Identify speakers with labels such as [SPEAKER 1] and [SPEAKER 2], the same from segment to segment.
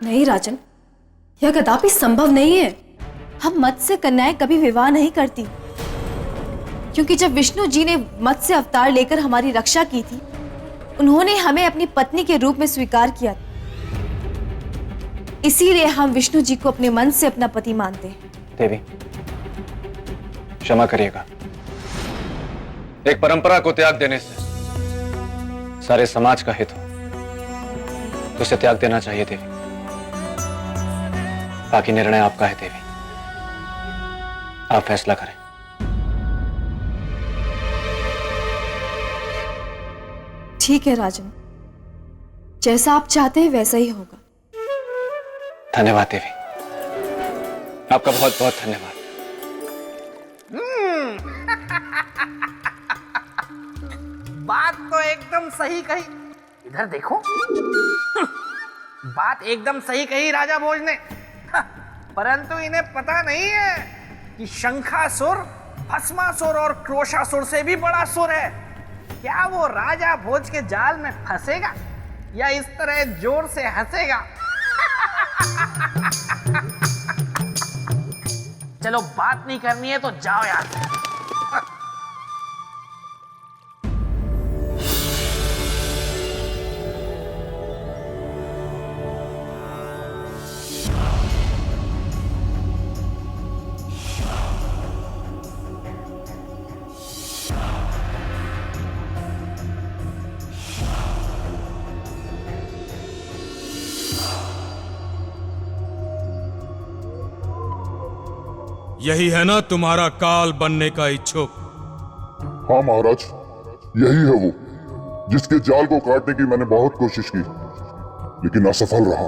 [SPEAKER 1] नहीं राजन, यह कदापि संभव नहीं है। हम मत्स्य कन्याएं कभी विवाह नहीं करती, क्योंकि जब विष्णु जी ने मत्स्य अवतार लेकर हमारी रक्षा की थी, उन्होंने हमें अपनी पत्नी के रूप में स्वीकार किया। इसीलिए हम विष्णु जी को अपने मन से अपना पति मानते हैं।
[SPEAKER 2] देवी, क्षमा करिएगा। एक परंपरा को त्याग देने से सारे समाज का हित हो तो उसे त्याग देना चाहिए देवी। बाकी निर्णय आपका है देवी, आप फैसला करें।
[SPEAKER 1] ठीक है राजन, जैसा आप चाहते हैं वैसा ही होगा।
[SPEAKER 2] धन्यवाद देवी, आपका बहुत बहुत धन्यवाद।
[SPEAKER 3] बात तो एकदम सही कही। इधर देखो, बात एकदम सही कही राजा भोज ने। परंतु इन्हें पता नहीं है कि शंखासुर, भस्मासुर और क्रोशासुर से भी बड़ा सुर है। क्या वो राजा भोज के जाल में फंसेगा या इस तरह जोर से हंसेगा? चलो, बात नहीं करनी है तो जाओ यार से।
[SPEAKER 4] यही है ना तुम्हारा काल बनने का इच्छुक?
[SPEAKER 5] हाँ महाराज, यही है वो जिसके जाल को काटने की मैंने बहुत कोशिश की, लेकिन असफल रहा।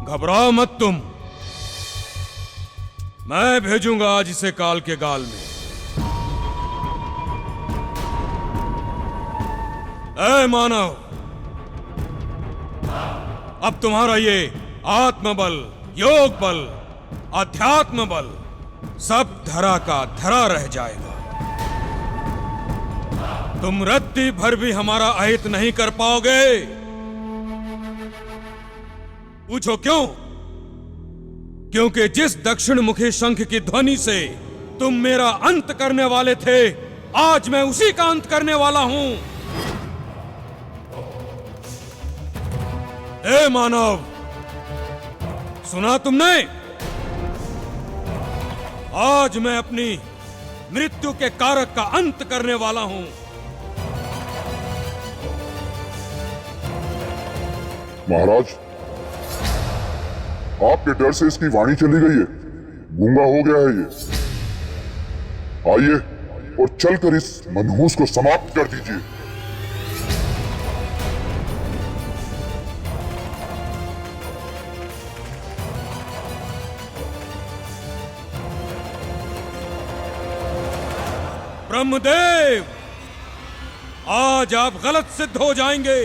[SPEAKER 4] घबराओ मत तुम, मैं भेजूंगा आज इसे काल के गाल में। ऐ मानव, अब तुम्हारा ये आत्मबल, योग बल, अध्यात्म बल सब धरा का धरा रह जाएगा। तुम रत्ती भर भी हमारा अहित नहीं कर पाओगे। पूछो क्यों? क्योंकि जिस दक्षिण मुखी शंख की ध्वनि से तुम मेरा अंत करने वाले थे, आज मैं उसी का अंत करने वाला हूं। ए मानव, सुना तुमने? आज मैं अपनी मृत्यु के कारक का अंत करने वाला हूं।
[SPEAKER 5] महाराज, आपके डर से इसकी वाणी चली गई है, गूंगा हो गया है ये। आइए और चलकर इस मनहूस को समाप्त कर दीजिए।
[SPEAKER 4] ब्रह्मदेव, आज आप गलत सिद्ध हो जाएंगे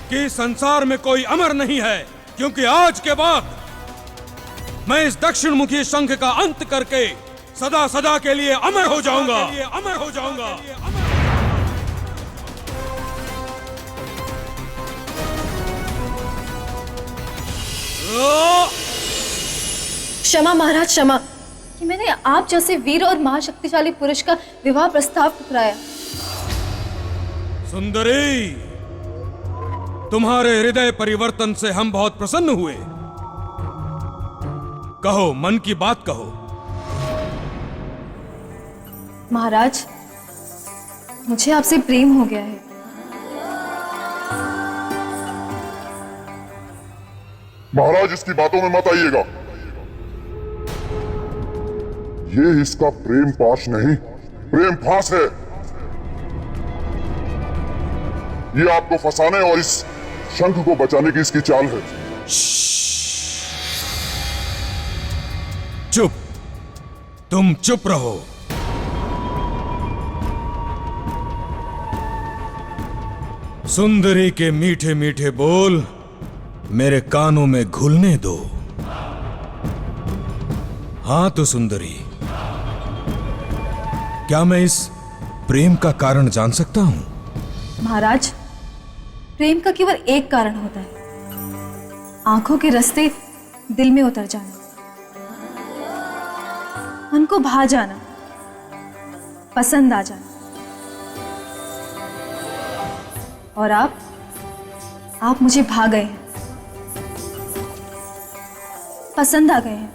[SPEAKER 4] कि संसार में कोई अमर नहीं है, क्योंकि आज के बाद मैं इस दक्षिण मुखी शंख का अंत करके सदा सदा के लिए अमर हो जाऊंगा। अमर हो जाऊंगा।
[SPEAKER 1] क्षमा महाराज, क्षमा कि मैंने आप जैसे वीर और महाशक्तिशाली पुरुष का विवाह प्रस्ताव ठुकराया।
[SPEAKER 4] सुंदरी, तुम्हारे हृदय परिवर्तन से हम बहुत प्रसन्न हुए। कहो, मन की बात कहो।
[SPEAKER 1] महाराज, मुझे आपसे प्रेम हो गया है।
[SPEAKER 5] महाराज, इसकी बातों में मत आइएगा। ये इसका प्रेम पाश नहीं, प्रेम फांस है। ये आपको फंसाने और इस शंख को बचाने की इसकी चाल है।
[SPEAKER 4] चुप, तुम चुप रहो। सुंदरी के मीठे मीठे बोल मेरे कानों में घुलने दो। हाँ तो सुंदरी, क्या मैं इस प्रेम का कारण जान सकता हूं?
[SPEAKER 1] महाराज, प्रेम का केवल एक कारण होता है, आंखों के रास्ते दिल में उतर जाना, मन को भा जाना, पसंद आ जाना। और आप मुझे भा गए हैं, पसंद आ गए हैं।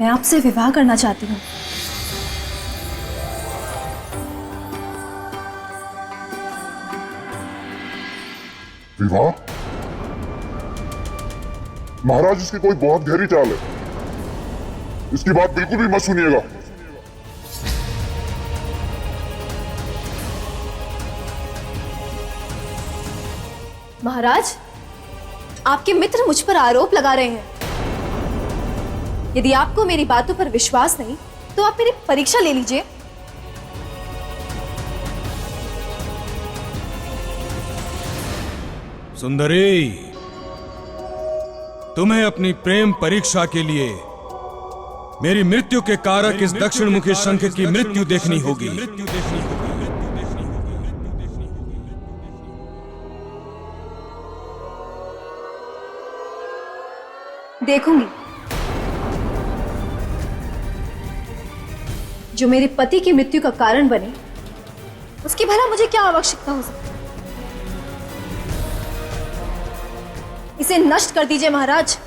[SPEAKER 1] मैं आपसे विवाह करना चाहती हूँ।
[SPEAKER 5] विवाह? महाराज, इसकी कोई बहुत गहरी चाल है। इसकी बात बिल्कुल भी मत सुनिएगा।
[SPEAKER 1] महाराज, आपके मित्र मुझ पर आरोप लगा रहे हैं। यदि आपको मेरी बातों पर विश्वास नहीं तो आप मेरी परीक्षा ले लीजिए।
[SPEAKER 4] सुंदरी, तुम्हें अपनी प्रेम परीक्षा के लिए मेरी मृत्यु के कारक इस दक्षिणमुखी शंख की मृत्यु देखनी होगी।
[SPEAKER 1] देखूंगी। जो मेरे पति की मृत्यु का कारण बने, उसकी भला मुझे क्या आवश्यकता हो सकती है? इसे नष्ट कर दीजिए महाराज।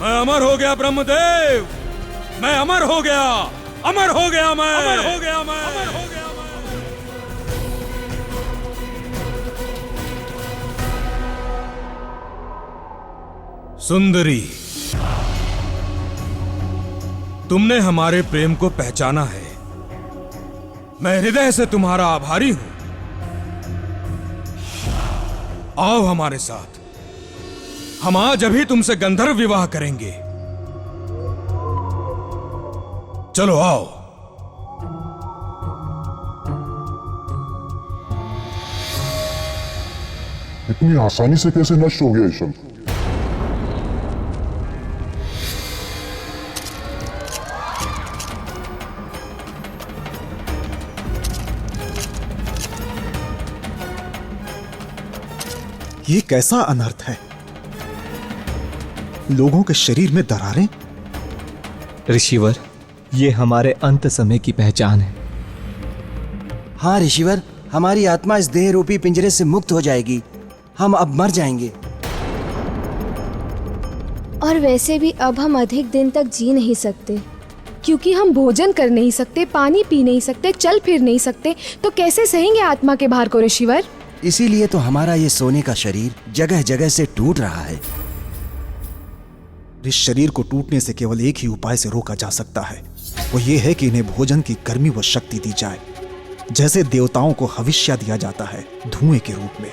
[SPEAKER 4] मैं अमर हो गया ब्रह्मदेव, मैं अमर हो गया, अमर हो गया मैं, अमर हो गया मैं, अमर हो गया मैं। सुंदरी, तुमने हमारे प्रेम को पहचाना है। मैं हृदय से तुम्हारा आभारी हूं। आओ हमारे साथ, हम आज अभी तुमसे गंधर्व विवाह करेंगे। चलो आओ।
[SPEAKER 5] इतनी आसानी से कैसे नष्ट हो गया ये शंख?
[SPEAKER 6] ये कैसा अनर्थ है? लोगों के शरीर में दरारें?
[SPEAKER 7] ऋषिवर, ये हमारे अंत समय की पहचान है।
[SPEAKER 8] हाँ ऋषिवर, हमारी आत्मा इस देह रूपी पिंजरे से मुक्त हो जाएगी। हम अब मर जाएंगे।
[SPEAKER 9] और वैसे भी अब हम अधिक दिन तक जी नहीं सकते, क्योंकि हम भोजन कर नहीं सकते, पानी पी नहीं सकते, चल फिर नहीं सकते, तो कैसे सहेंगे आत्मा के भार को ऋषिवर?
[SPEAKER 8] इसीलिए तो हमारा ये सोने का शरीर जगह जगह से टूट रहा है।
[SPEAKER 6] इस शरीर को टूटने से केवल एक ही उपाय से रोका जा सकता है। वो ये है कि इन्हें भोजन की गर्मी व शक्ति दी जाए, जैसे देवताओं को हविष्या दिया जाता है, धुएं के रूप में।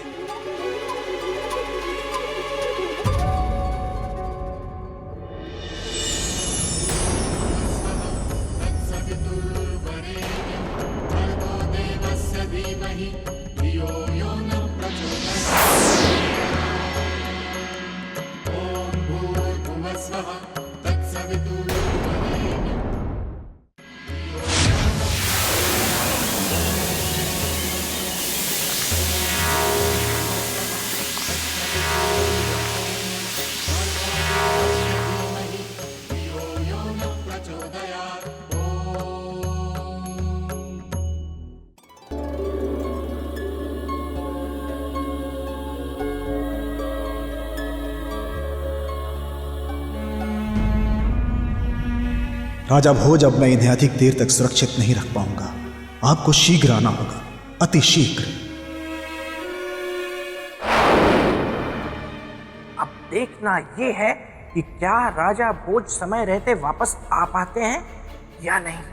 [SPEAKER 6] राजा भोज, अब मैं इन्हें अधिक देर तक सुरक्षित नहीं रख पाऊंगा। आपको शीघ्र आना होगा, अति शीघ्र।
[SPEAKER 3] अब देखना ये है कि क्या राजा भोज समय रहते वापस आ पाते हैं या नहीं।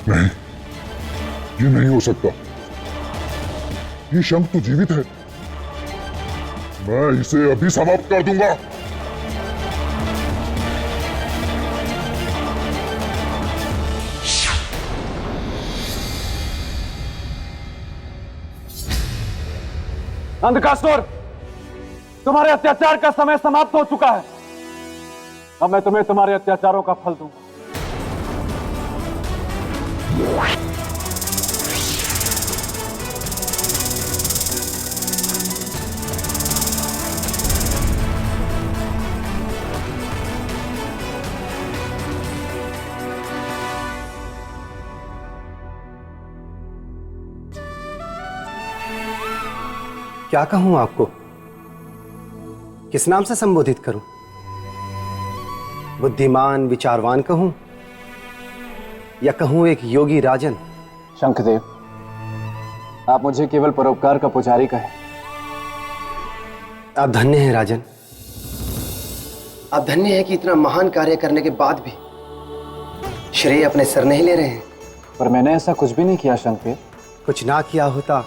[SPEAKER 5] नहीं, ये नहीं हो सकता। ये शंख तो जीवित है। मैं इसे अभी समाप्त कर दूंगा।
[SPEAKER 2] अंधकासुर, तुम्हारे अत्याचार का समय समाप्त हो चुका है। अब मैं तुम्हें तुम्हारे अत्याचारों का फल दूंगा।
[SPEAKER 10] क्या कहूं आपको? किस नाम से संबोधित करूं? बुद्धिमान विचारवान कहूं या कहूं एक योगी राजन?
[SPEAKER 2] शंखदेव, आप मुझे केवल परोपकार का पुजारी कहें।
[SPEAKER 10] आप धन्य हैं राजन। आप धन्य हैं कि इतना महान कार्य करने के बाद भी श्रेय अपने सर नहीं ले रहे हैं।
[SPEAKER 2] पर मैंने ऐसा कुछ भी नहीं किया शंखदेव।
[SPEAKER 10] कुछ ना किया होता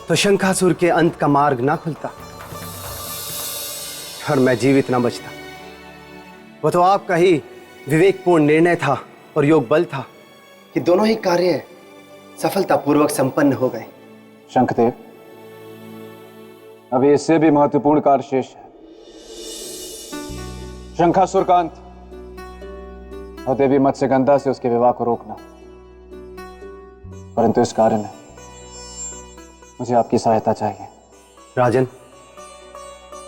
[SPEAKER 10] तो शंखासुर के अंत का मार्ग ना खुलता और मैं जीवित ना बचता। वो तो आपका ही विवेकपूर्ण निर्णय था और योग बल था कि दोनों ही कार्य सफलतापूर्वक संपन्न हो गए।
[SPEAKER 2] शंखदेव, अभी इससे भी महत्वपूर्ण कार्य शेष है। शंखासुर का अंत और देवी मत्स्यगंधा से उसके विवाह को रोकना। परंतु इस कार्य में मुझे आपकी सहायता चाहिए।
[SPEAKER 10] राजन,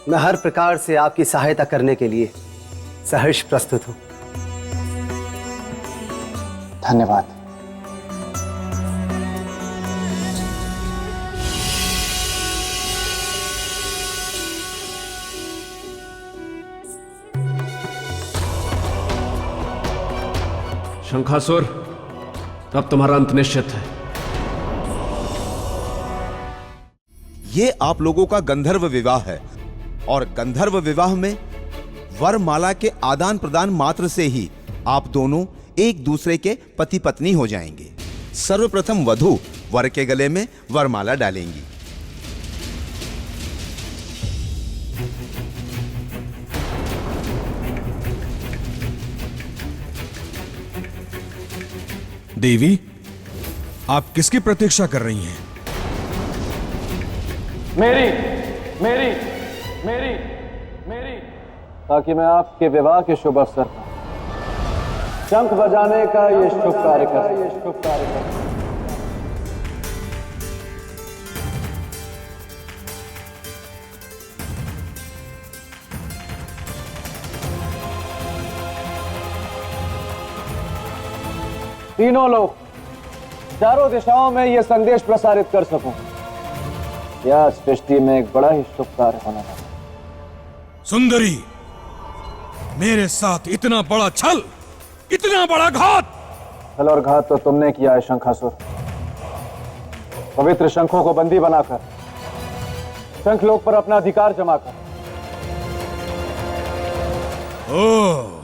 [SPEAKER 10] मैं हर प्रकार से आपकी सहायता करने के लिए सहर्ष प्रस्तुत हूं।
[SPEAKER 2] धन्यवाद।
[SPEAKER 11] शंखासुर, अब तुम्हारा अंत निश्चित है।
[SPEAKER 12] ये आप लोगों का गंधर्व विवाह है और गंधर्व विवाह में वरमाला के आदान प्रदान मात्र से ही आप दोनों एक दूसरे के पति पत्नी हो जाएंगे। सर्वप्रथम वधू वर के गले में वरमाला डालेंगी।
[SPEAKER 4] देवी, आप किसकी प्रतीक्षा कर रही हैं?
[SPEAKER 2] मेरी मेरी मेरी मेरी ताकि मैं आपके विवाह के शुभ अवसर पर शंख बजाने का ये शुभ कार्य कर। तीनों लोग चारों दिशाओं में यह संदेश प्रसारित कर सकूं। यह सृष्टि में एक बड़ा ही शुभ कार्य होने वाला है।
[SPEAKER 4] सुंदरी, मेरे साथ इतना बड़ा छल, इतना बड़ा घात।
[SPEAKER 2] छल और घात तो तुमने किया है शंखासुर। पवित्र शंखों को बंदी बनाकर शंखलोक पर अपना अधिकार जमाकर।
[SPEAKER 4] ओह,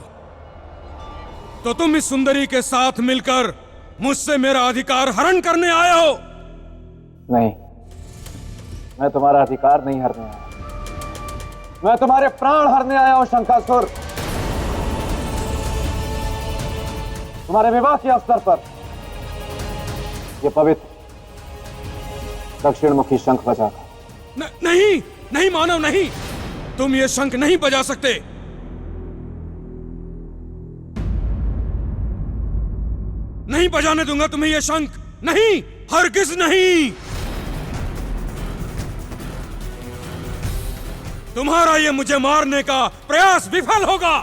[SPEAKER 4] तो तुम इस सुंदरी के साथ मिलकर मुझसे मेरा अधिकार हरण करने आए हो?
[SPEAKER 2] नहीं, मैं तुम्हारा अधिकार नहीं हरने आया, मैं तुम्हारे प्राण हरने आया हूं शंखासुर। तुम्हारे विवाह के अवसर पर यह पवित्र दक्षिणमुखी शंख बजाकर।
[SPEAKER 4] नहीं नहीं मानव, नहीं, तुम ये शंख नहीं बजा सकते। नहीं बजाने दूंगा तुम्हें ये शंख, नहीं, हरगिज नहीं। तुम्हारा ये मुझे मारने का प्रयास विफल होगा।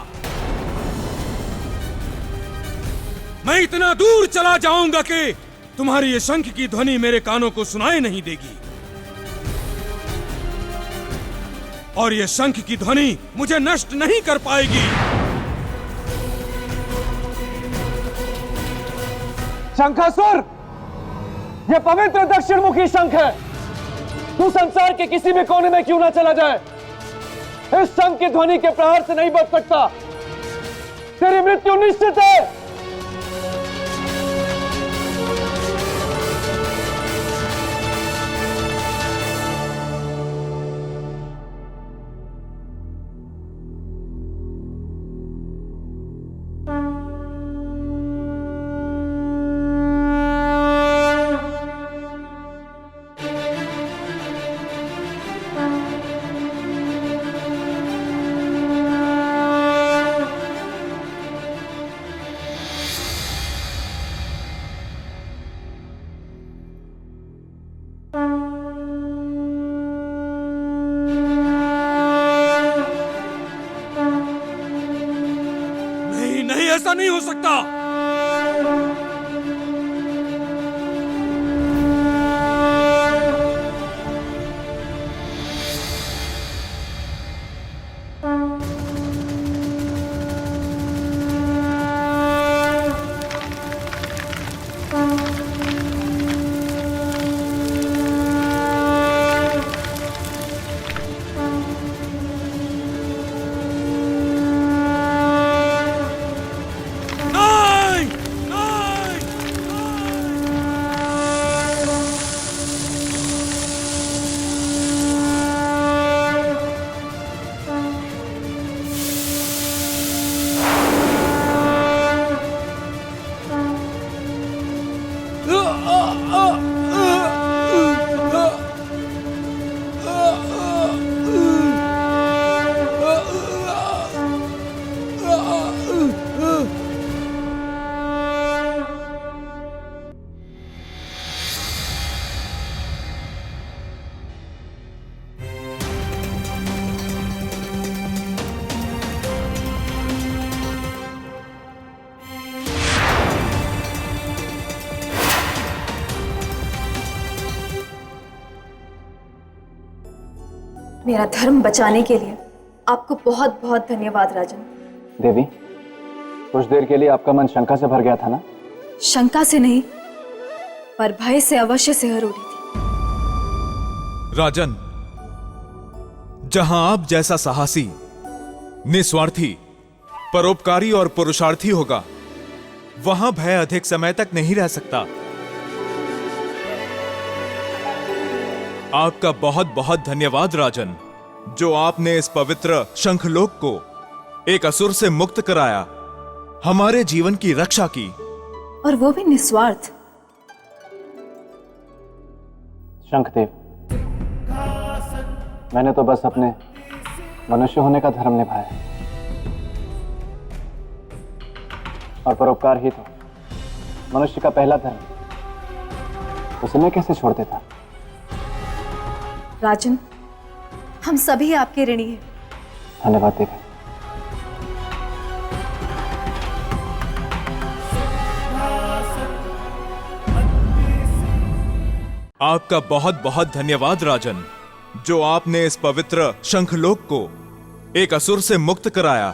[SPEAKER 4] मैं इतना दूर चला जाऊंगा कि तुम्हारी ये शंख की ध्वनि मेरे कानों को सुनाई नहीं देगी, और ये शंख की ध्वनि मुझे नष्ट नहीं कर पाएगी।
[SPEAKER 2] शंखासुर, यह पवित्र दक्षिणमुखी शंख है। तू संसार के किसी भी कोने में क्यों ना चला जाए, इस शंख की ध्वनि के प्रहार से नहीं बच सकता। तेरी मृत्यु निश्चित है।
[SPEAKER 4] ऐसा नहीं हो सकता।
[SPEAKER 1] मेरा धर्म बचाने के लिए आपको बहुत बहुत धन्यवाद राजन।
[SPEAKER 2] देवी, कुछ देर के लिए आपका मन शंका से भर गया था ना?
[SPEAKER 1] शंका से नहीं, पर भय से अवश्य सिहर उठी थी।
[SPEAKER 13] राजन, जहां आप जैसा साहसी, निस्वार्थी, परोपकारी और पुरुषार्थी होगा, वहां भय अधिक समय तक नहीं रह सकता। आपका बहुत बहुत धन्यवाद राजन, जो आपने इस पवित्र शंखलोक को एक असुर से मुक्त कराया, हमारे जीवन की रक्षा की,
[SPEAKER 1] और वो भी निस्वार्थ।
[SPEAKER 2] शंखदेव, मैंने तो बस अपने मनुष्य होने का धर्म निभाया, और परोपकार ही तो मनुष्य का पहला धर्म। उसे मैं कैसे छोड़ देता?
[SPEAKER 1] राजन, हम सभी आपके ऋणी हैं।
[SPEAKER 2] धन्यवाद देवी।
[SPEAKER 13] आपका बहुत बहुत धन्यवाद राजन, जो आपने इस पवित्र शंखलोक को एक असुर से मुक्त कराया,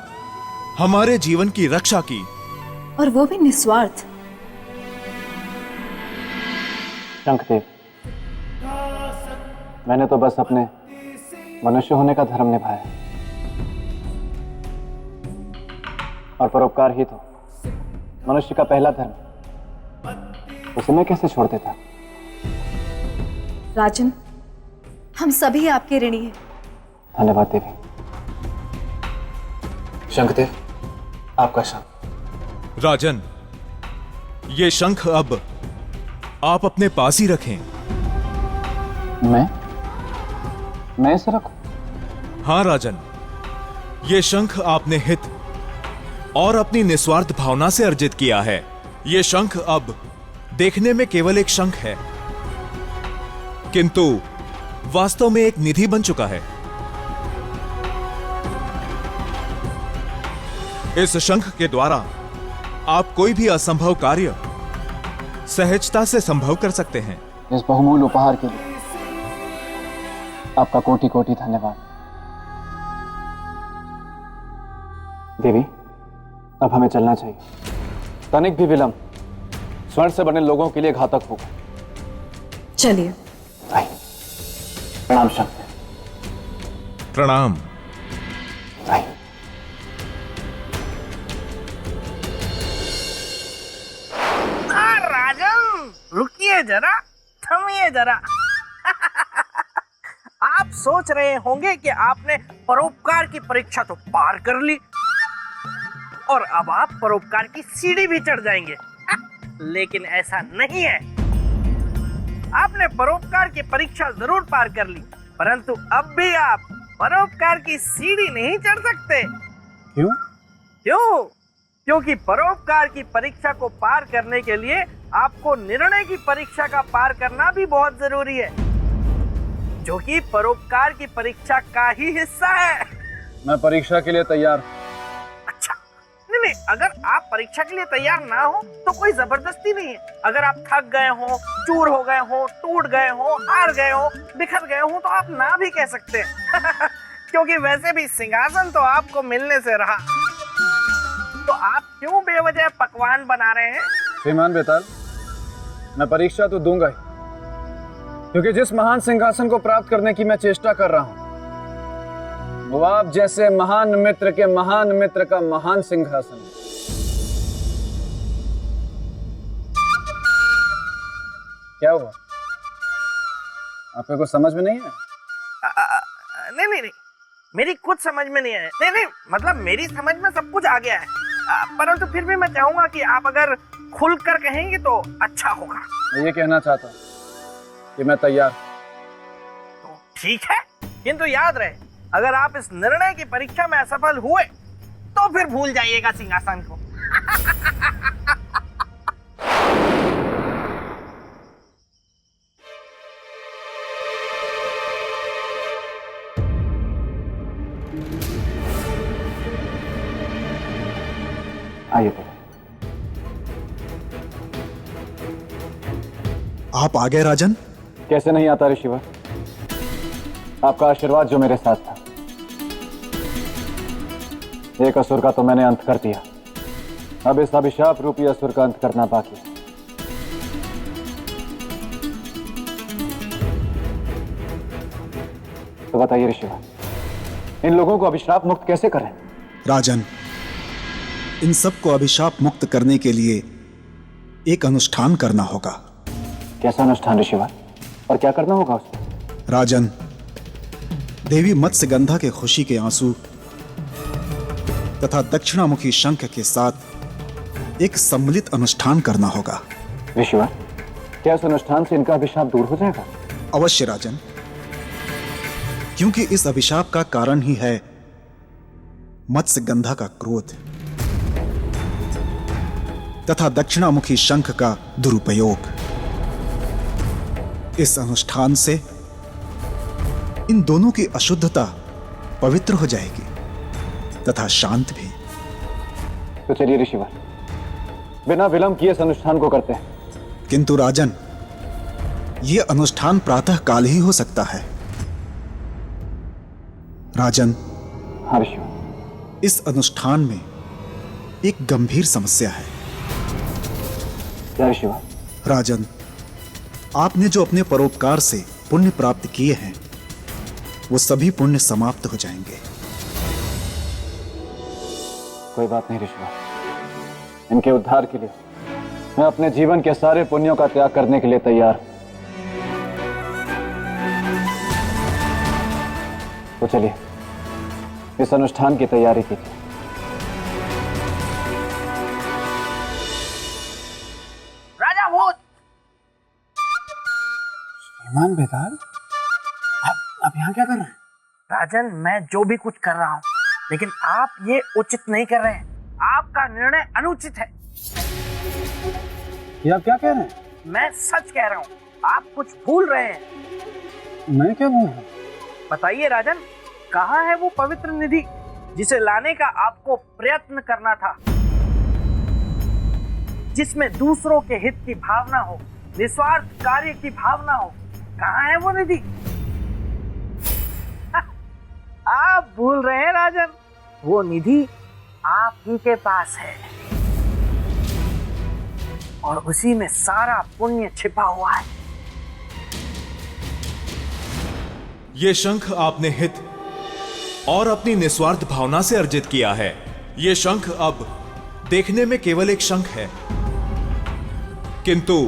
[SPEAKER 13] हमारे जीवन की रक्षा की,
[SPEAKER 1] और वो भी निस्वार्थ।
[SPEAKER 2] शंखदेव, मैंने तो बस अपने मनुष्य होने का धर्म निभाया, और परोपकार ही तो मनुष्य का पहला धर्म। उसे मैं कैसे छोड़ देता?
[SPEAKER 1] राजन, हम सभी आपके ऋणी हैं।
[SPEAKER 2] धन्यवाद देवी। शंखदेव, आपका शंख।
[SPEAKER 13] राजन, ये शंख अब आप अपने पास ही रखें।
[SPEAKER 2] मैं इसे रखूं?
[SPEAKER 13] हाँ राजन, ये शंख आपने हित और अपनी निस्वार्थ भावना से अर्जित किया है। ये शंख अब देखने में केवल एक शंख है, किंतु वास्तव में एक निधि बन चुका है। इस शंख के द्वारा आप कोई भी असंभव कार्य सहजता से संभव कर सकते हैं।
[SPEAKER 2] इस बहुमूल्य उपहार के लिए आपका कोटि कोटि धन्यवाद। देवी, अब हमें चलना चाहिए। तनिक भी विलंब स्वर्ण से बने लोगों के लिए घातक होगा।
[SPEAKER 1] चलिए।
[SPEAKER 2] प्रणाम शंख।
[SPEAKER 13] प्रणाम।
[SPEAKER 3] राजन, रुकिए जरा, थमिए जरा। आप सोच रहे होंगे कि आपने परोपकार की परीक्षा तो पार कर ली और अब आप परोपकार की सीढ़ी भी चढ़ जाएंगे। लेकिन ऐसा नहीं है। आपने परोपकार की परीक्षा जरूर पार कर ली, परंतु अब भी आप परोपकार की सीढ़ी नहीं चढ़ सकते।
[SPEAKER 2] क्यों?
[SPEAKER 3] क्योंकि परोपकार की परीक्षा को पार करने के लिए आपको निर्णय की परीक्षा का पार करना भी बहुत जरूरी है, जो कि परोपकार की परीक्षा का ही हिस्सा है।
[SPEAKER 2] मैं परीक्षा के लिए तैयार।
[SPEAKER 3] अच्छा, नहीं, अगर आप परीक्षा के लिए तैयार ना हो तो कोई जबरदस्ती नहीं है। अगर आप थक गए हो, चूर हो गए हो, टूट गए हो, हार गए हो, बिखर गए हो, तो आप ना भी कह सकते हैं। क्योंकि वैसे भी सिंहासन तो आपको मिलने से रहा, तो आप क्यों बेवजह पकवान बना रहे हैं?
[SPEAKER 2] श्रीमान बेताल, मैं परीक्षा तो दूंगा ही, क्योंकि जिस महान सिंहासन को प्राप्त करने की मैं चेष्टा कर रहा हूं, वो आप जैसे महान मित्र के महान मित्र का महान सिंहासन। क्या हुआ? आपको कुछ समझ में नहीं है?
[SPEAKER 3] नहीं, मेरी कुछ समझ में नहीं है। नहीं, मतलब मेरी समझ में सब कुछ आ गया है, परंतु फिर भी मैं चाहूंगा कि आप अगर खुलकर कहेंगे तो अच्छा होगा।
[SPEAKER 2] मैं ये कहना चाहता हूं कि मैं तैयार।
[SPEAKER 3] तो ठीक है, किंतु याद रहे, अगर आप इस निर्णय की परीक्षा में असफल हुए तो फिर भूल जाइएगा सिंहासन को।
[SPEAKER 2] आइए।
[SPEAKER 6] आप आ गए राजन?
[SPEAKER 2] कैसे नहीं आता ऋषिवर, आपका आशीर्वाद जो मेरे साथ था। एक असुर का तो मैंने अंत कर दिया, अब इस अभिशाप रूपी असुर का अंत करना बाकी है। तो बताइए ऋषिवर, इन लोगों को अभिशाप मुक्त कैसे करें?
[SPEAKER 6] राजन, इन सबको अभिशाप मुक्त करने के लिए एक अनुष्ठान करना होगा।
[SPEAKER 2] कैसा अनुष्ठान ऋषिवर, और क्या करना होगा उसमें?
[SPEAKER 6] राजन, देवी मत्स्यगंधा के खुशी के आंसू तथा दक्षिणामुखी शंख के साथ एक सम्मिलित अनुष्ठान करना होगा।
[SPEAKER 2] ऋषिवर, क्या इस अनुष्ठान से इनका अभिशाप दूर हो जाएगा?
[SPEAKER 6] अवश्य राजन, क्योंकि इस अभिशाप का कारण ही है मत्स्यगंधा का क्रोध तथा दक्षिणामुखी शंख का दुरुपयोग। इस अनुष्ठान से इन दोनों की अशुद्धता पवित्र हो जाएगी तथा शांत भी।
[SPEAKER 2] तो चलिए ऋषिवर, बिना विलंब किए इस अनुष्ठान को करते हैं।
[SPEAKER 6] किंतु राजन, यह अनुष्ठान प्रातः काल ही हो सकता है। राजन,
[SPEAKER 2] हाँ ऋषिवर।
[SPEAKER 6] इस अनुष्ठान में एक गंभीर समस्या है।
[SPEAKER 2] क्या ऋषिवर?
[SPEAKER 6] राजन, आपने जो अपने परोपकार से पुण्य प्राप्त किए हैं, वो सभी पुण्य समाप्त हो जाएंगे।
[SPEAKER 2] कोई बात नहीं ऋषिवर, इनके उद्धार के लिए मैं अपने जीवन के सारे पुण्यों का त्याग करने के लिए तैयार। तो चलिए इस अनुष्ठान की तैयारी कीजिए।
[SPEAKER 3] राजा भोज।
[SPEAKER 2] श्रीमान बेताल,
[SPEAKER 3] आप यहाँ क्या कर रहे हैं? राजन, मैं जो भी कुछ कर रहा हूँ, लेकिन आप ये उचित नहीं कर रहे हैं। आपका निर्णय अनुचित है।
[SPEAKER 2] ये आप क्या कह रहे हैं?
[SPEAKER 3] मैं सच कह रहा हूँ, आप कुछ भूल रहे हैं।
[SPEAKER 2] मैं क्या बोल रहा हूँ?
[SPEAKER 3] बताइए राजन, कहाँ है वो पवित्र निधि जिसे लाने का आपको प्रयत्न करना था, जिसमें दूसरों के हित की भावना हो, निस्वार्थ कार्य की भावना हो? कहाँ है वो निधि? आप भूल रहे हैं राजन, वो निधि आप ही के पास है और उसी में सारा पुण्य छिपा हुआ है।
[SPEAKER 13] ये शंख आपने हित और अपनी निस्वार्थ भावना से अर्जित किया है। ये शंख अब देखने में केवल एक शंख है, किंतु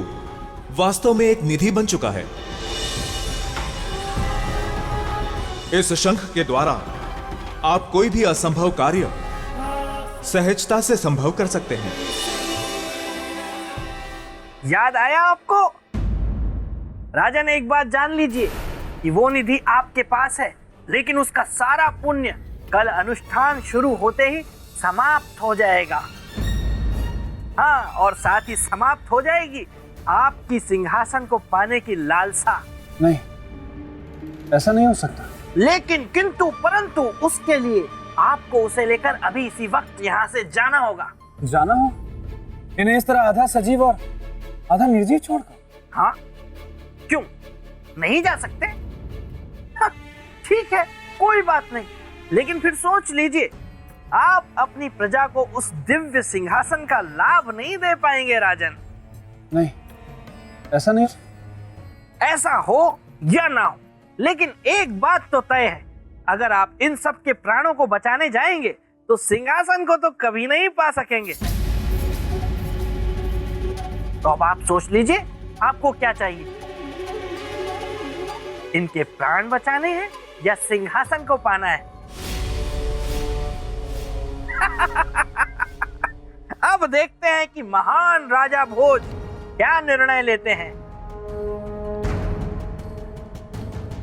[SPEAKER 13] वास्तव में एक निधि बन चुका है। इस शंख के द्वारा आप कोई भी असंभव कार्य सहजता से संभव कर सकते हैं।
[SPEAKER 3] याद आया आपको? राजन, एक बात जान लीजिए कि वो निधि आपके पास है, लेकिन उसका सारा पुण्य कल अनुष्ठान शुरू होते ही समाप्त हो जाएगा। हाँ, और साथ ही समाप्त हो जाएगी आपकी सिंहासन को पाने की लालसा।
[SPEAKER 2] नहीं, ऐसा नहीं हो सकता।
[SPEAKER 3] लेकिन किंतु परंतु उसके लिए आपको उसे लेकर अभी इसी वक्त यहाँ से जाना होगा।
[SPEAKER 2] जाना हो? इन्हें इस तरह आधा सजीव और आधा निर्जीव छोड़कर?
[SPEAKER 3] हाँ, क्यों नहीं जा सकते? हाँ, ठीक है, कोई बात नहीं, लेकिन फिर सोच लीजिए, आप अपनी प्रजा को उस दिव्य सिंहासन का लाभ नहीं दे पाएंगे राजन।
[SPEAKER 2] नहीं, ऐसा नहीं।
[SPEAKER 3] ऐसा हो या ना हो, लेकिन एक बात तो तय है, अगर आप इन सब के प्राणों को बचाने जाएंगे तो सिंहासन को तो कभी नहीं पा सकेंगे। तो अब आप सोच लीजिए, आपको क्या चाहिए? इनके प्राण बचाने हैं या सिंहासन को पाना है? अब देखते हैं कि महान राजा भोज क्या निर्णय लेते हैं।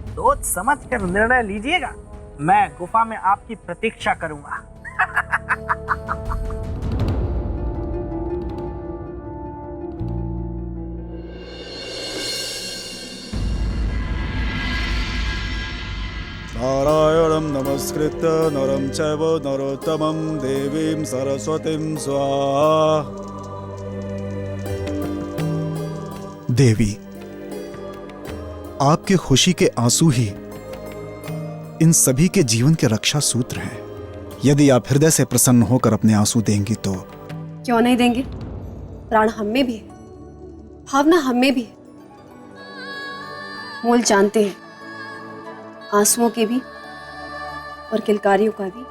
[SPEAKER 3] सोच समझ कर निर्णय लीजिएगा, मैं गुफा में आपकी प्रतीक्षा करूंगा।
[SPEAKER 6] नारायणं नमस्कृत्य नरं चैव नरोत्तमं देवीं सरस्वतीं स्वाहा। देवी, आपके खुशी के आंसू ही इन सभी के जीवन के रक्षा सूत्र हैं। यदि आप हृदय से प्रसन्न होकर अपने आंसू देंगी तो।
[SPEAKER 1] क्यों नहीं देंगे? प्राण हम में भी है, भावना हम में भी है। मोल जानते हैं आंसुओं के भी और किलकारियों का भी।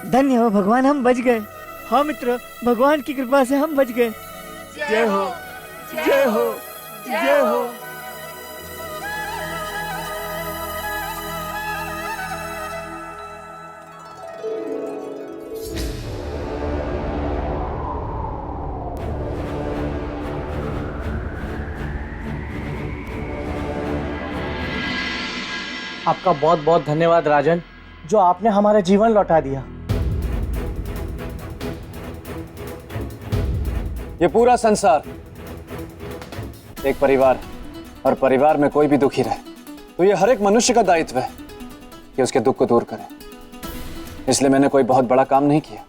[SPEAKER 14] धन्य हो भगवान, हम बच गए। हाँ मित्र, भगवान की कृपा से हम बच गए। जय हो, जय हो, जय हो।
[SPEAKER 3] आपका बहुत बहुत धन्यवाद राजन, जो आपने हमारा जीवन लौटा दिया।
[SPEAKER 2] ये पूरा संसार एक परिवार, और परिवार में कोई भी दुखी रहे तो ये हर एक मनुष्य का दायित्व है कि उसके दुख को दूर करे। इसलिए मैंने कोई बहुत बड़ा काम नहीं किया।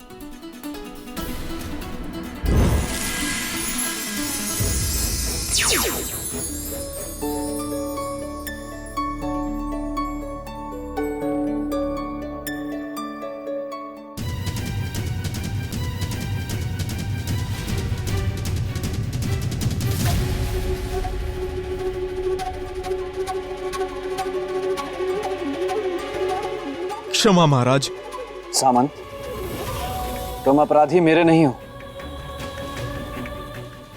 [SPEAKER 13] क्षमा महाराज।
[SPEAKER 2] सामंत, तुम अपराधी मेरे नहीं हो,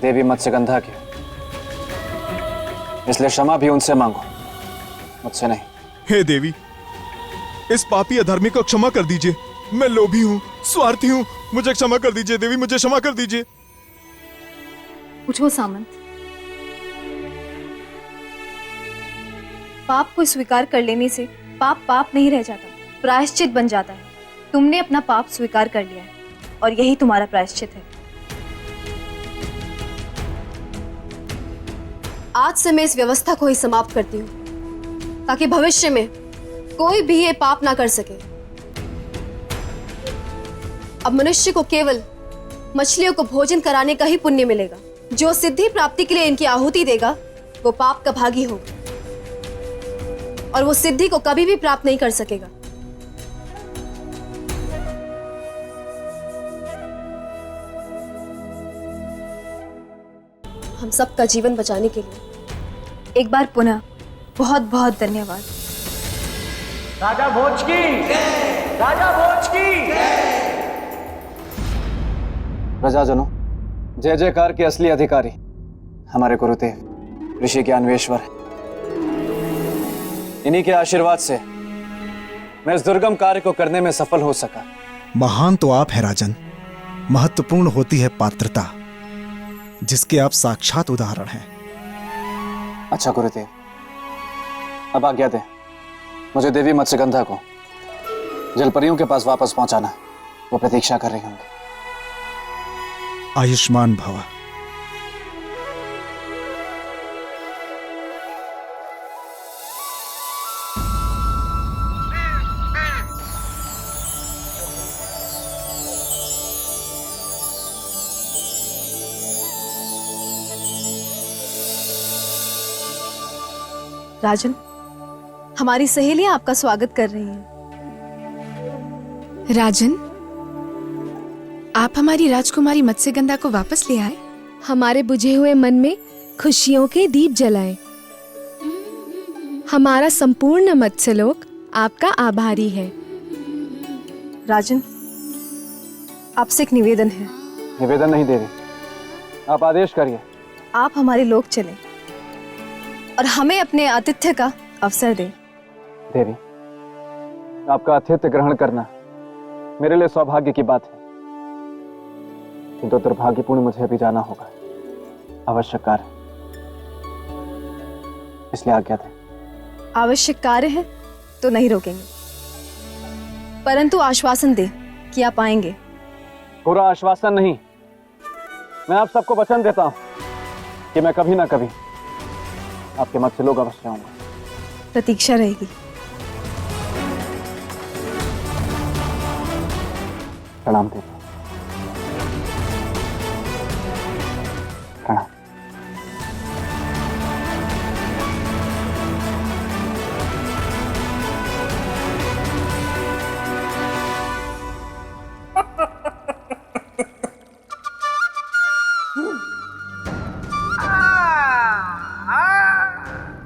[SPEAKER 2] देवी मत्स्यगंधा के। इसलिए क्षमा भी उनसे मांगो, मुझसे नहीं।
[SPEAKER 13] हे देवी, इस पापी अधर्मी को क्षमा कर दीजिए। मैं लोभी हूँ, स्वार्थी हूँ, मुझे क्षमा कर दीजिए देवी, मुझे क्षमा कर दीजिए।
[SPEAKER 1] उठो सामंत, पाप को स्वीकार कर लेने से पाप पाप नहीं रह जाता, प्रायश्चित बन जाता है। तुमने अपना पाप स्वीकार कर लिया है और यही तुम्हारा प्रायश्चित है। आज से मैं इस व्यवस्था को ही समाप्त करती हूँ ताकि भविष्य में कोई भी ये पाप ना कर सके। अब मनुष्य को केवल मछलियों को भोजन कराने का ही पुण्य मिलेगा। जो सिद्धि प्राप्ति के लिए इनकी आहुति देगा वो पाप का भागी होगा और वो सिद्धि को कभी भी प्राप्त नहीं कर सकेगा। हम सबका जीवन बचाने के लिए एक बार पुनः बहुत बहुत धन्यवाद।
[SPEAKER 3] राजा भोज की, राजा भोज की।
[SPEAKER 2] प्रजाजनों, जय जयकार के असली अधिकारी हमारे गुरुदेव ऋषि ज्ञानवेश्वर हैं। इन्हीं के आशीर्वाद से मैं इस दुर्गम कार्य को करने में सफल हो सका।
[SPEAKER 6] महान तो आप हैं राजन, महत्वपूर्ण होती है पात्रता, जिसके आप साक्षात उदाहरण हैं।
[SPEAKER 2] अच्छा गुरुदेव, अब आज्ञा दें, मुझे देवी मत्स्यगंधा को जलपरियों के पास वापस पहुंचाना है। वो प्रतीक्षा कर रही होंगी।
[SPEAKER 6] आयुष्मान भव।
[SPEAKER 1] राजन, हमारी सहेलियां आपका स्वागत कर रही हैं।
[SPEAKER 9] राजन, आप हमारी राजकुमारी मत्स्यगंधा को वापस ले आए। हमारे बुझे हुए मन में खुशियों के दीप जलाए। हमारा संपूर्ण मत्स्यलोक आपका आभारी है।
[SPEAKER 1] राजन, आपसे एक निवेदन है।
[SPEAKER 2] निवेदन नहीं देवी, आप आदेश करिए।
[SPEAKER 1] आप हमारे लोक चले और हमें अपने आतिथ्य का अवसर दें।
[SPEAKER 2] देवी, आपका आतिथ्य ग्रहण करना मेरे लिए सौभाग्य की बात है, किंतु दुर्भाग्यपूर्ण मुझे अभी जाना होगा, आवश्यक कार्य, इसलिए आज्ञा दें।
[SPEAKER 1] आवश्यक कार्य है तो नहीं रोकेंगे, परंतु आश्वासन दें कि आप आएंगे।
[SPEAKER 2] पूरा आश्वासन नहीं, मैं आप सबको वचन देता हूं कि मैं कभी ना कभी आपके मत्स्य लोग अवश्य आऊंगा।
[SPEAKER 1] प्रतीक्षा रहेगी।
[SPEAKER 2] प्रणाम देवी। प्रणाम।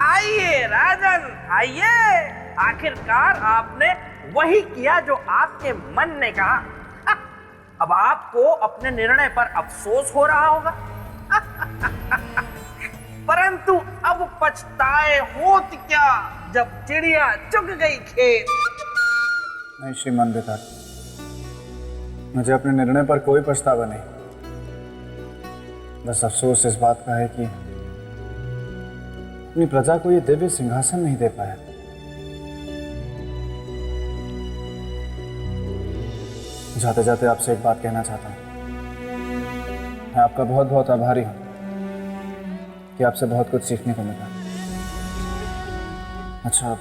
[SPEAKER 3] आइए राजन, आइए। आखिरकार आपने वही किया जो आपके मन ने कहा। अब आपको अपने निर्णय पर अफसोस हो रहा होगा, परंतु अब पछताए होत क्या जब चिड़िया चुग गई खेत।
[SPEAKER 2] नहीं श्रीमान बेटा, मुझे अपने निर्णय पर कोई पछतावा नहीं। बस अफसोस इस बात का है कि अपनी प्रजा को ये दिव्य सिंहासन नहीं दे पाया। जाते जाते आपसे एक बात कहना चाहता हूं। मैं आपका बहुत बहुत आभारी हूँ कि आपसे बहुत कुछ सीखने को मिला। अच्छा,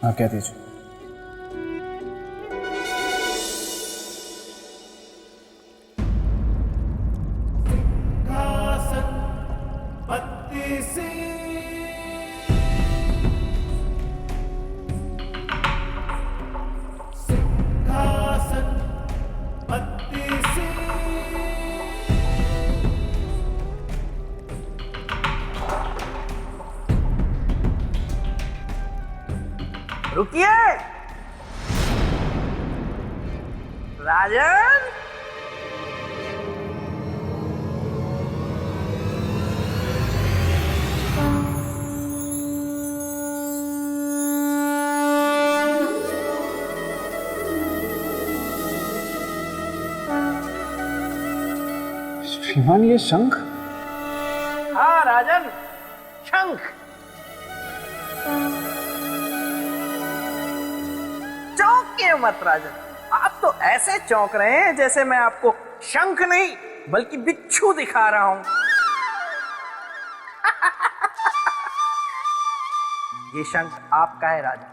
[SPEAKER 2] आप कह दीजिए।
[SPEAKER 3] रुकिए राजन।
[SPEAKER 2] श्रीमान, ये शंख?
[SPEAKER 3] हाँ राजन, शंख। चौंकिए मत राजन, आप तो ऐसे चौंक रहे हैं जैसे मैं आपको शंख नहीं बल्कि बिच्छू दिखा रहा हूं। ये शंख आपका है राजन।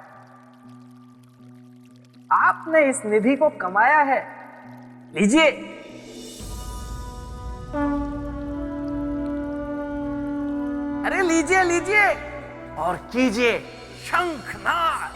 [SPEAKER 3] आपने इस निधि को कमाया है, लीजिए। अरे लीजिए लीजिए और कीजिए शंखनाद।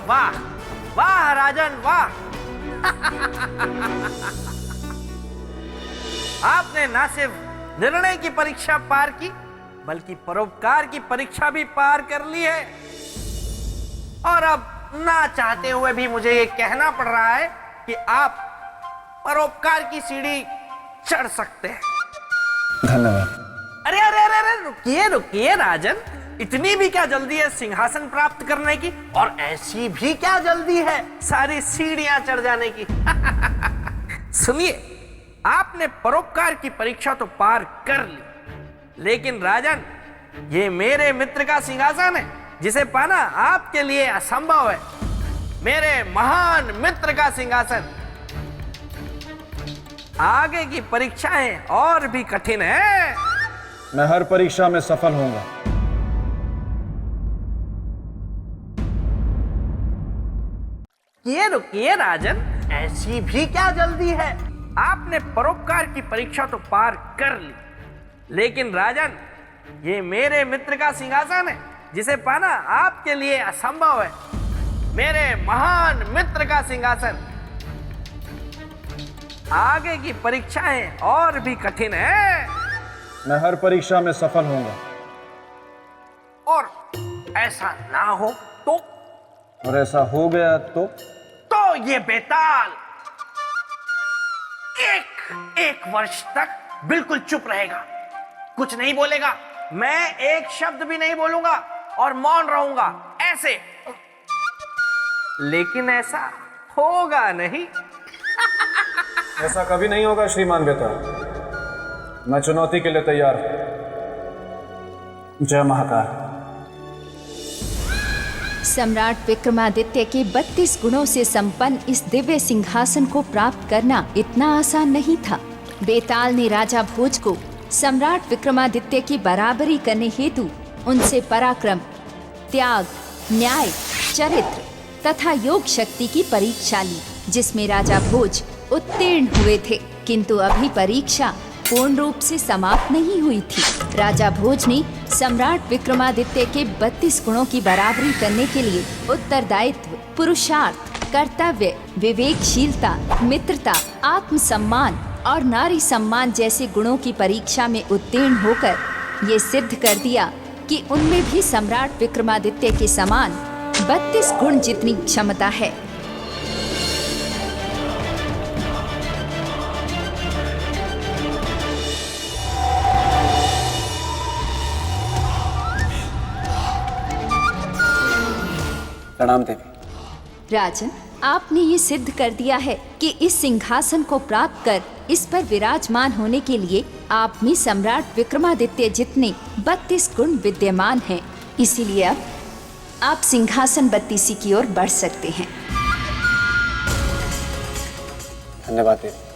[SPEAKER 3] वाह वाह राजन वाह। आपने ना सिर्फ निर्णय की परीक्षा पार की बल्कि परोपकार की परीक्षा भी पार कर ली है। और अब ना चाहते हुए भी मुझे ये कहना पड़ रहा है कि आप परोपकार की सीढ़ी चढ़ सकते हैं।
[SPEAKER 2] धन्यवाद।
[SPEAKER 3] अरे अरे अरे अरे रुकिए रुकिए राजन, इतनी भी क्या जल्दी है सिंहासन प्राप्त करने की, और ऐसी भी क्या जल्दी है सारी सीढ़ियां चढ़ जाने की। सुनिए, आपने परोपकार की परीक्षा तो पार कर ली, लेकिन राजन ये मेरे मित्र का सिंहासन है जिसे पाना आपके लिए असंभव है। मेरे महान मित्र का सिंहासन। आगे की परीक्षाएं और भी कठिन है।
[SPEAKER 2] मैं हर परीक्षा में सफल होऊंगा।
[SPEAKER 3] ये रुकिए राजन, ऐसी भी क्या जल्दी है। आपने परोपकार की परीक्षा तो पार कर ली, लेकिन राजन ये मेरे मित्र का सिंहासन है जिसे पाना आपके लिए असंभव है। मेरे महान मित्र का सिंहासन। आगे की परीक्षाएं और भी कठिन है।
[SPEAKER 2] मैं हर परीक्षा में सफल होऊंगा।
[SPEAKER 3] और ऐसा ना हो तो?
[SPEAKER 2] और ऐसा हो गया तो
[SPEAKER 3] ये बेताल एक वर्ष तक बिल्कुल चुप रहेगा, कुछ नहीं बोलेगा। मैं एक शब्द भी नहीं बोलूंगा और मौन रहूंगा ऐसे। लेकिन ऐसा होगा नहीं।
[SPEAKER 2] ऐसा कभी नहीं होगा श्रीमान बेताल। मैं चुनौती के लिए तैयार हूं। जय महाकाल।
[SPEAKER 15] सम्राट विक्रमादित्य के 32 गुणों से संपन्न इस दिव्य सिंहासन को प्राप्त करना इतना आसान नहीं था। बेताल ने राजा भोज को सम्राट विक्रमादित्य की बराबरी करने हेतु उनसे पराक्रम, त्याग, न्याय, चरित्र तथा योग शक्ति की परीक्षा ली, जिसमें राजा भोज उत्तीर्ण हुए थे। किंतु अभी परीक्षा पूर्ण रूप से समाप्त नहीं हुई थी। राजा भोज ने सम्राट विक्रमादित्य के 32 गुणों की बराबरी करने के लिए उत्तरदायित्व, पुरुषार्थ, कर्तव्य, विवेकशीलता, मित्रता, आत्मसम्मान, और नारी सम्मान जैसे गुणों की परीक्षा में उत्तीर्ण होकर ये सिद्ध कर दिया कि उनमें भी सम्राट विक्रमादित्य के समान 32 गुण जितनी क्षमता है।
[SPEAKER 10] प्रणाम देवी।
[SPEAKER 15] राजन, आपने ये सिद्ध कर दिया है कि इस सिंहासन को प्राप्त कर इस पर विराजमान होने के लिए आप में सम्राट विक्रमादित्य जितने 32 गुण विद्यमान हैं। इसीलिए अब आप सिंहासन 32 की ओर बढ़ सकते हैं।
[SPEAKER 10] धन्यवाद देवी।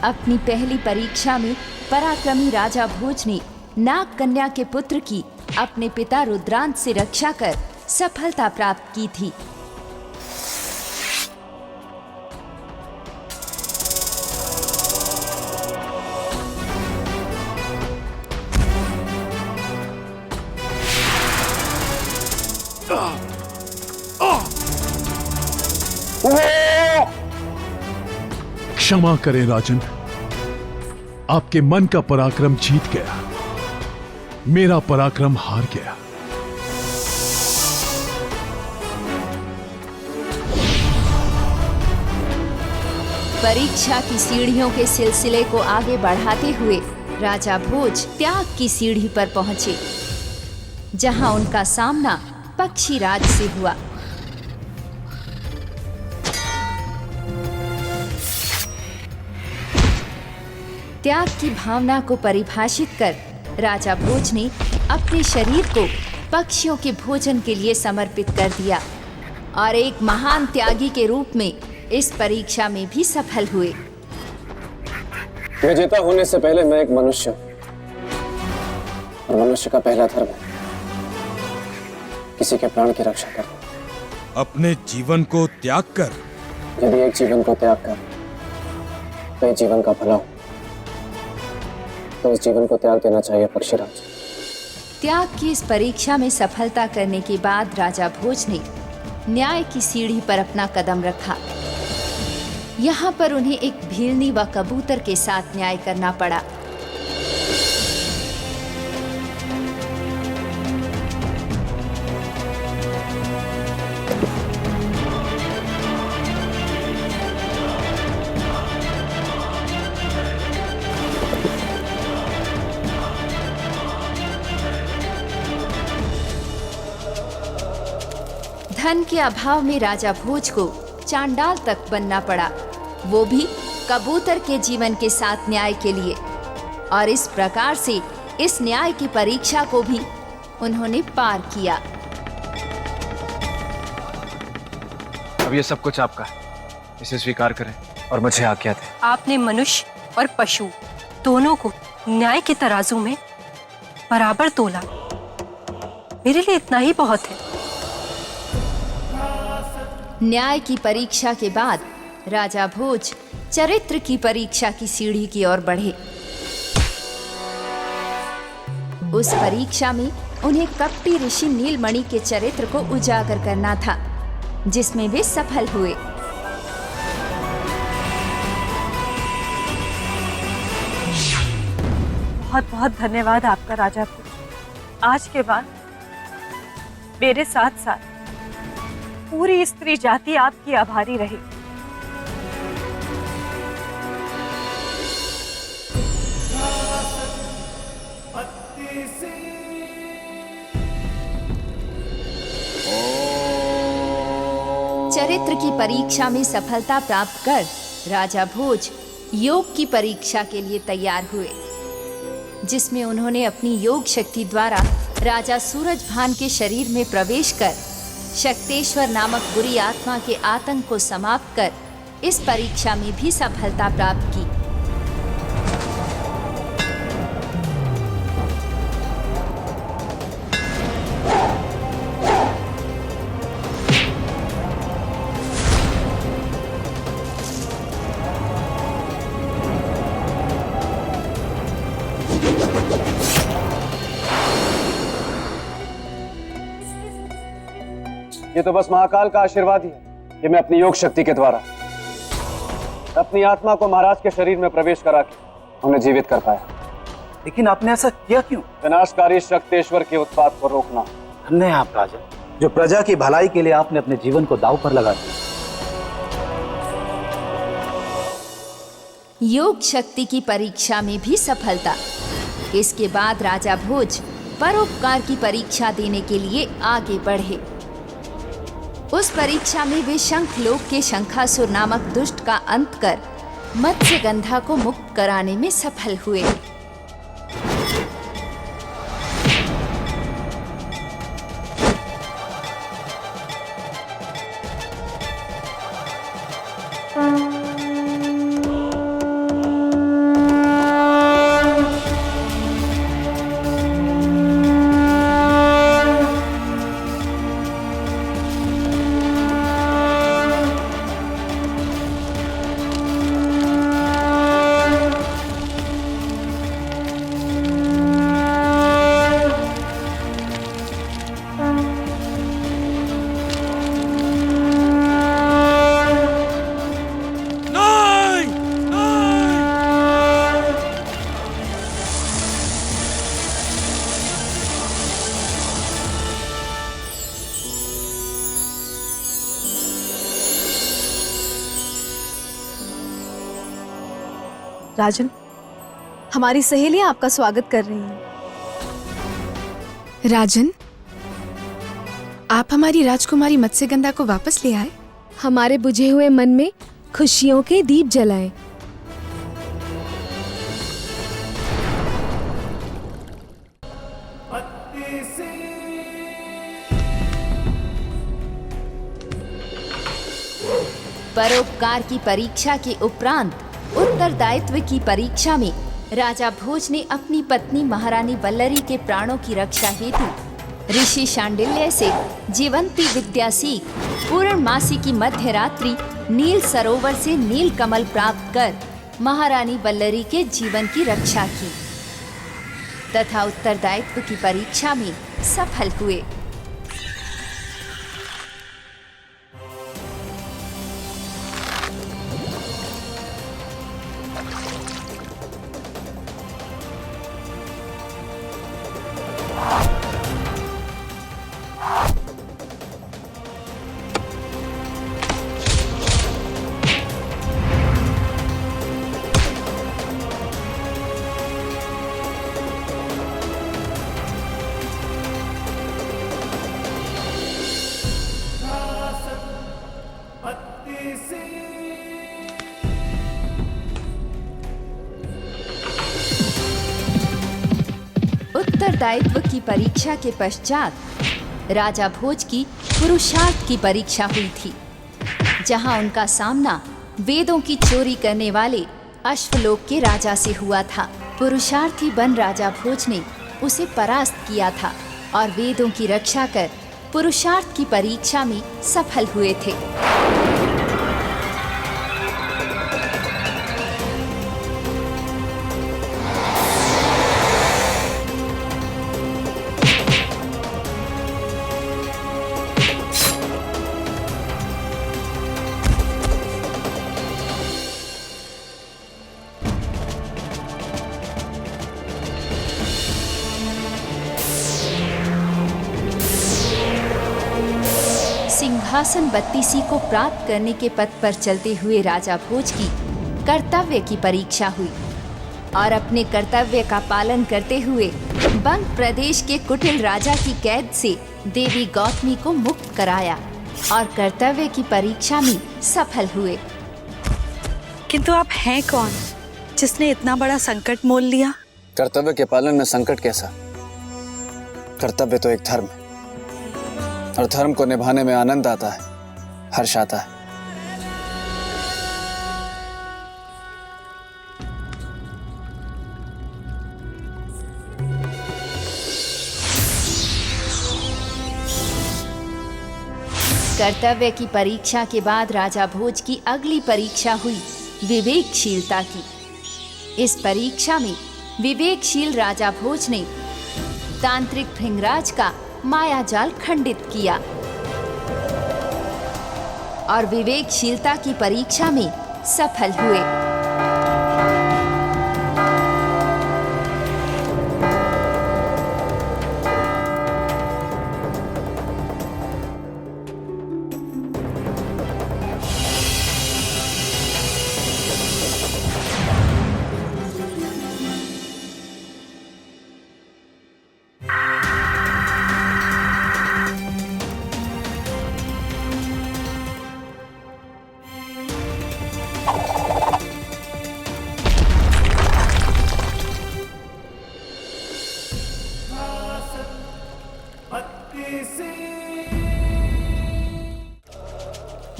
[SPEAKER 15] अपनी पहली परीक्षा में पराक्रमी राजा भोज ने नाग कन्या के पुत्र की अपने पिता रुद्रांत से रक्षा कर सफलता प्राप्त की थी।
[SPEAKER 11] क्षमा करें राजन, आपके मन का पराक्रम जीत गया, मेरा पराक्रम हार गया।
[SPEAKER 15] परीक्षा की सीढ़ियों के सिलसिले को आगे बढ़ाते हुए राजा भोज त्याग की सीढ़ी पर पहुंचे, जहां उनका सामना पक्षीराज से हुआ। त्याग की भावना को परिभाषित कर राजा भोज ने अपने शरीर को पक्षियों के भोजन के लिए समर्पित कर दिया और एक महान त्यागी के रूप में इस परीक्षा में भी सफल हुए।
[SPEAKER 10] विजेता होने से पहले मैं एक मनुष्य हूं, और मनुष्य का पहला धर्म है किसी के प्राण की रक्षा करना।
[SPEAKER 4] अपने जीवन को त्याग कर,
[SPEAKER 10] यदि एक जीवन को त्याग कर तो एक जीवन का भला हो, तो इस जीवन को त्याग देना चाहिए पक्षीराज।
[SPEAKER 15] त्याग की इस परीक्षा में सफलता करने के बाद राजा भोज ने न्याय की सीढ़ी पर अपना कदम रखा। यहाँ पर उन्हें एक भीलनी व कबूतर के साथ न्याय करना पड़ा। धन के अभाव में राजा भोज को चांडाल तक बनना पड़ा, वो भी कबूतर के जीवन के साथ न्याय के लिए। और इस प्रकार से इस न्याय की परीक्षा को भी उन्होंने पार किया।
[SPEAKER 10] अब ये सब कुछ आपका है, इसे स्वीकार करें और मुझे आज्ञा दें।
[SPEAKER 16] आपने मनुष्य और पशु दोनों को न्याय के तराजू में बराबर तोला, मेरे लिए इतना ही बहुत है।
[SPEAKER 15] न्याय की परीक्षा के बाद राजा भोज चरित्र की परीक्षा की सीढ़ी की ओर बढ़े। उस परीक्षा में उन्हें कपटी ऋषि नीलमणि के चरित्र को उजागर करना था, जिसमें वे सफल हुए।
[SPEAKER 16] बहुत बहुत धन्यवाद आपका राजा भोज। आज के बाद मेरे साथ साथ पूरी स्त्री जाति आपकी आभारी रही।
[SPEAKER 15] चरित्र की परीक्षा में सफलता प्राप्त कर राजा भोज योग की परीक्षा के लिए तैयार हुए, जिसमें उन्होंने अपनी योग शक्ति द्वारा राजा सूरजभान के शरीर में प्रवेश कर शक्तेश्वर नामक बुरी आत्मा के आतंक को समाप्त कर इस परीक्षा में भी सफलता प्राप्त की।
[SPEAKER 2] ये तो बस महाकाल का आशीर्वाद ही है कि मैं अपनी योग शक्ति के द्वारा अपनी आत्मा को महाराज के शरीर में प्रवेश करा के उन्हें जीवित कर पाया।
[SPEAKER 3] लेकिन आपने ऐसा किया क्यों?
[SPEAKER 2] विनाशकारी शक्तेश्वर के उत्पात को रोकना।
[SPEAKER 3] धन्य है आप राजा, जो प्रजा की भलाई के लिए आपने अपने जीवन को दांव पर लगा दिया।
[SPEAKER 15] योग शक्ति की परीक्षा में भी सफलता। इसके बाद राजा भोज परोपकार की परीक्षा देने के लिए आगे बढ़े। उस परीक्षा में वे शंखलोक के शंखासुर नामक दुष्ट का अंत कर मत्स्यगंधा को मुक्त कराने में सफल हुए।
[SPEAKER 1] राजन, हमारी सहेलियां आपका स्वागत कर रही हैं।
[SPEAKER 9] राजन, आप हमारी राजकुमारी मत्स्यगंधा को वापस ले आए। हमारे बुझे हुए मन में खुशियों के दीप जलाए।
[SPEAKER 15] परोपकार की परीक्षा के उपरांत उत्तरदायित्व की परीक्षा में राजा भोज ने अपनी पत्नी महारानी वल्लरी के प्राणों की रक्षा हेतु ऋषि शांडिल्य से जीवंती विद्या सीख पूर्णमासी की मध्य रात्रि नील सरोवर से नील कमल प्राप्त कर महारानी वल्लरी के जीवन की रक्षा की तथा उत्तरदायित्व की परीक्षा में सफल हुए। उत्तरदायित्व की परीक्षा के पश्चात राजा भोज की पुरुषार्थ की परीक्षा हुई थी, जहां उनका सामना वेदों की चोरी करने वाले अश्वलोक के राजा से हुआ था। पुरुषार्थी बन राजा भोज ने उसे परास्त किया था और वेदों की रक्षा कर पुरुषार्थ की परीक्षा में सफल हुए थे। सिंहासन 32 को प्राप्त करने के पथ पर चलते हुए राजा भोज की कर्तव्य की परीक्षा हुई और अपने कर्तव्य का पालन करते हुए बंग प्रदेश के कुटिल राजा की कैद से देवी गौतमी को मुक्त कराया। और कर्तव्य की परीक्षा में सफल हुए।
[SPEAKER 16] किंतु आप हैं कौन जिसने इतना बड़ा संकट मोल लिया?
[SPEAKER 10] कर्तव्य के पालन में संकट कैसा? कर्तव्य तो एक धर्म है और धर्म को निभाने में आनंद आता है, हर्ष आता है।
[SPEAKER 15] कर्तव्य की परीक्षा के बाद राजा भोज की अगली परीक्षा हुई विवेकशीलता की। इस परीक्षा में विवेकशील राजा भोज ने तांत्रिक भृंगराज का मायाजाल खंडित किया और विवेकशीलता की परीक्षा में सफल हुए।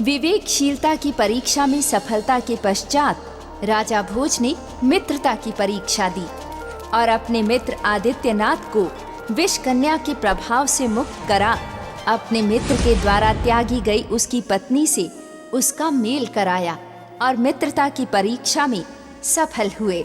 [SPEAKER 15] विवेकशीलता की परीक्षा में सफलता के पश्चात राजा भोज ने मित्रता की परीक्षा दी और अपने मित्र आदित्यनाथ को विष कन्या के प्रभाव से मुक्त करा अपने मित्र के द्वारा त्यागी गई उसकी पत्नी से उसका मेल कराया और मित्रता की परीक्षा में सफल हुए।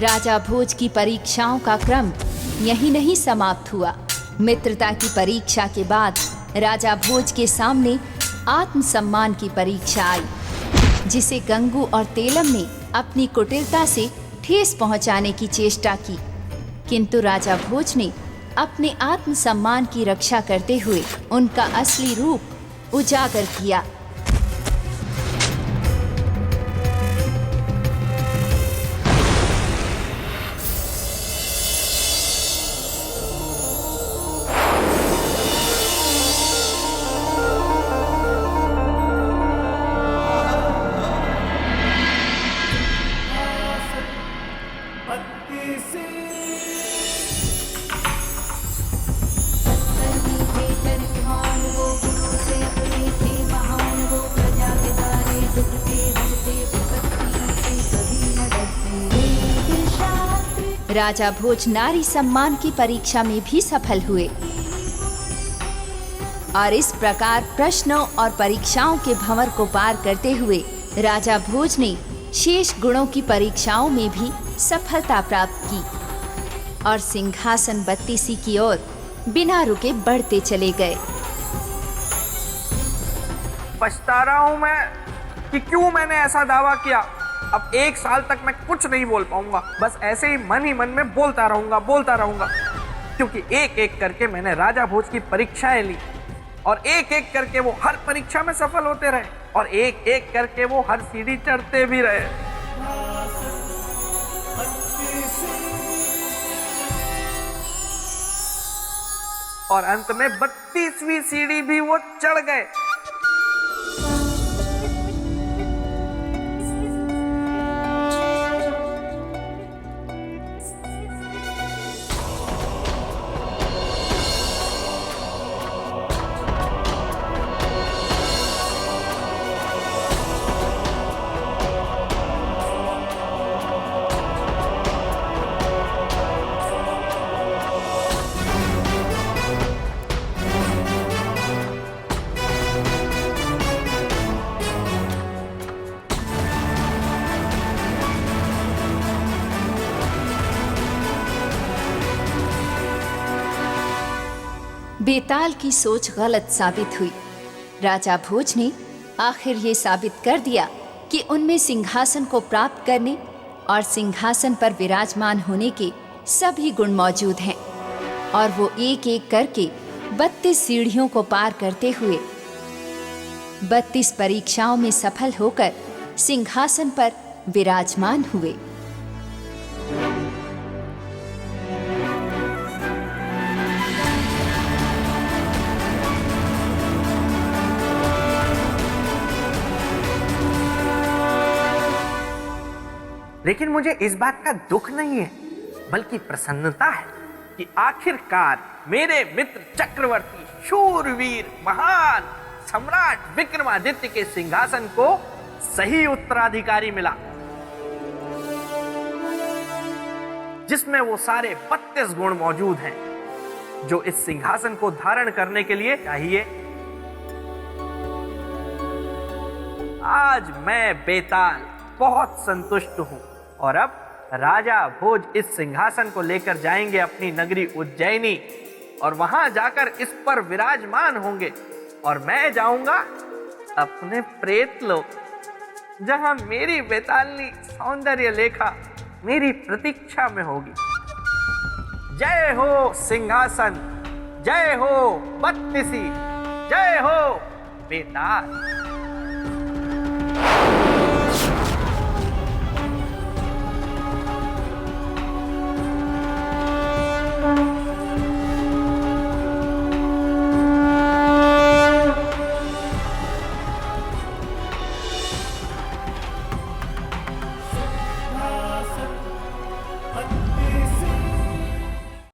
[SPEAKER 15] राजा भोज की परीक्षाओं का क्रम यही नहीं समाप्त हुआ। मित्रता की परीक्षा के बाद राजा भोज के सामने आत्मसम्मान की परीक्षा आई, जिसे गंगू और तेलम ने अपनी कुटिलता से ठेस पहुंचाने की चेष्टा की, किंतु राजा भोज ने अपने आत्मसम्मान की रक्षा करते हुए उनका असली रूप उजागर किया। राजा भोज नारी सम्मान की परीक्षा में भी सफल हुए और इस प्रकार प्रश्नों और परीक्षाओं के भंवर को पार करते हुए राजा भोज ने शेष गुणों की परीक्षाओं में भी सफलता प्राप्त की। और सिंहासन बत्तीसी की ओर बिना रुके बढ़ते चले गए।
[SPEAKER 3] पछता रहा हूं मैं कि क्यों मैंने ऐसा दावा किया। अब 1 साल तक मैं कुछ नहीं बोल पाऊंगा, बस ऐसे ही मन में बोलता रहूंगा, क्योंकि एक एक करके मैंने राजा भोज की परीक्षाएं ली और एक एक करके वो हर परीक्षा में सफल होते रहे और एक एक करके वो हर सीढ़ी चढ़ते भी रहे। और अंत में 32वीं सीढ़ी भी वो चढ़ गए।
[SPEAKER 15] बेताल की सोच गलत साबित हुई। राजा भोज ने आखिर ये साबित कर दिया कि उनमें सिंहासन को प्राप्त करने और सिंहासन पर विराजमान होने के सभी गुण मौजूद हैं और वो एक एक करके 32 सीढ़ियों को पार करते हुए 32 परीक्षाओं में सफल होकर सिंहासन पर विराजमान हुए।
[SPEAKER 3] लेकिन मुझे इस बात का दुख नहीं है, बल्कि प्रसन्नता है कि आखिरकार मेरे मित्र चक्रवर्ती शूरवीर महान सम्राट विक्रमादित्य के सिंहासन को सही उत्तराधिकारी मिला, जिसमें वो सारे 32 गुण मौजूद हैं जो इस सिंहासन को धारण करने के लिए चाहिए। आज मैं बेताल बहुत संतुष्ट हूं और अब राजा भोज इस सिंहासन को लेकर जाएंगे अपनी नगरी उज्जैनी और वहां जाकर इस पर विराजमान होंगे और मैं जाऊंगा अपने प्रेत लोक, जहां मेरी बेतालनी सौंदर्य लेखा मेरी प्रतीक्षा में होगी। जय हो सिंहासन, जय हो बत्तीसी, जय हो बेताल।